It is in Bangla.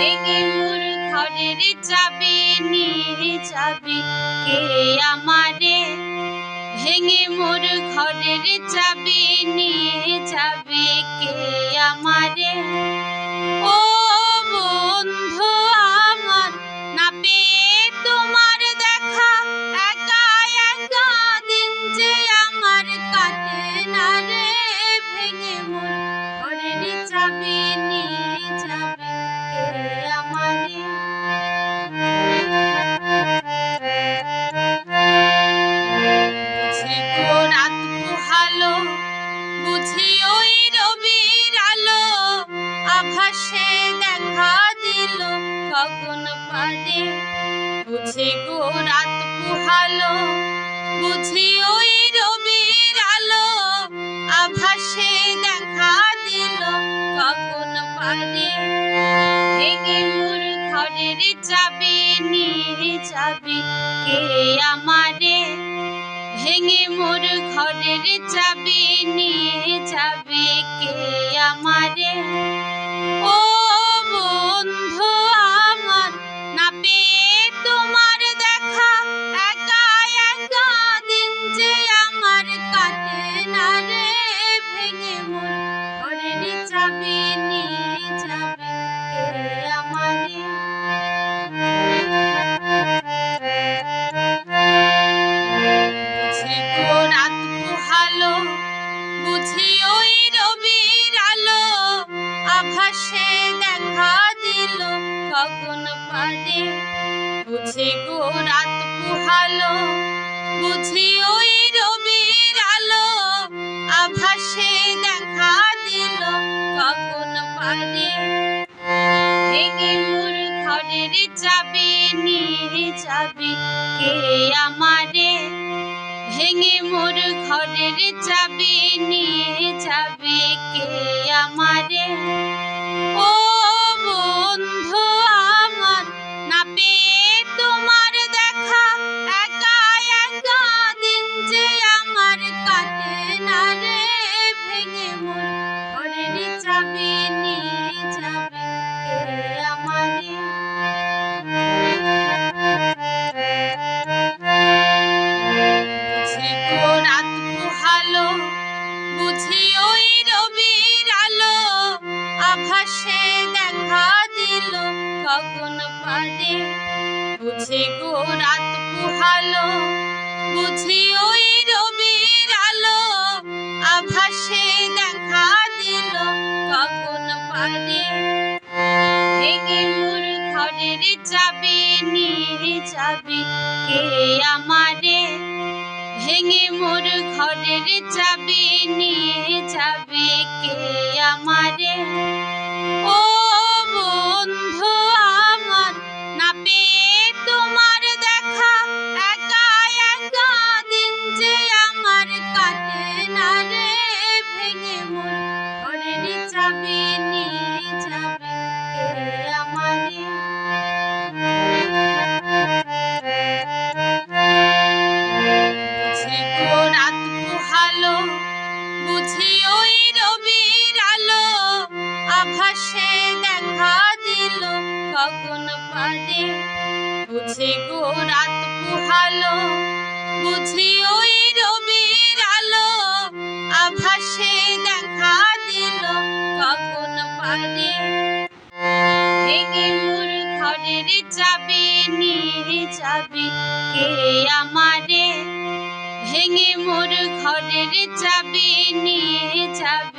ভেঙে মোর ঘরের চাবি নিয়ে যাবি কে আমারে, ভেঙে মোর ঘরের চাবি নিয়ে যাবি কে আমারে। ও বন্ধু আমার, না পেয়ে তোমার দেখা, একা একা দিন যে আমার কাটে না রে। ভেঙে মোর ঘরের চাবি নিয়ে যাবি কে আমারে। বুঝি গো রাত পোহালো, বুঝি ওই রবির আলো, আভাসে দেখা দিল গগন পারে। বুঝি গো রাত পোহালো, বুঝি ওই রবির আলো, আভাসে দেখা দিল গগন পারে। ভেঙে মোর ঘরের চাবি নিয়ে যাবি কে আমারে, ভেঙে মোর ঘরের চাবি নিয়ে যাবি কে আমারে। ও বন্ধু আমার, না পেয়ে তোমার দেখা, একা একা দিন যে আমার কাটে না রে। ভেঙে মোর ঘরের চাবি নিয়ে যাবি কে আমারে। বুঝি গো রাত পোহালো, বুঝি ওই রবির আলো, আভাসে দেখা দিল গগন পারে। বুঝি গো রাত পোহালো, বুঝি ওই রবির আলো, আভাসে দেখা দিল গগন পারে। ভেঙে মোর ঘরের চাবি নিয়ে যাবি কে আমারে, ভেঙে মোর ঘরের চাবি নিয়ে যাবি কে আমারে। ও বন্ধু আমার, না পেয়ে তোমার দেখা, একা একা দিন যে আমার কাটে না রে। ভেঙে মোর ঘরের চাবি নিয়ে যাবি কে আমারে। বুঝি গো রাত পোহালো, বুঝি ওই রবির আলো, আভাসে দেখা দিল গগন পারে। বুঝি গো রাত পোহালো, বুঝি ওই রবির আলো, আভাসে দেখা দিল গগন পারে। ভেঙে মোর ঘরের চাবি নিয়ে যাবি কে আমারে, ভেঙে মোর ঘরের চাবি নিয়ে যাবি কে আমারে। ও বন্ধু আমার, না পেয়ে তোমার দেখা, একা একা দিন যে আমার কাটে না রে। ভেঙে মোর ঘরের চাবি নিয়ে যাবি কে আমারে। বুঝি গো রাত পোহালো, বুঝি ওই রবির আলো, আভাসে দেখা দিল গগন পারে। বুঝি গো রাত পোহালো, বুঝি ওই রবির আলো, আভাসে দেখা দিল গগন পারে। ভেঙে মোর ঘরের চাবি নিয়ে যাবি কে আমারে, ভেঙে মোর ঘরের চাবি নিয়ে যাবি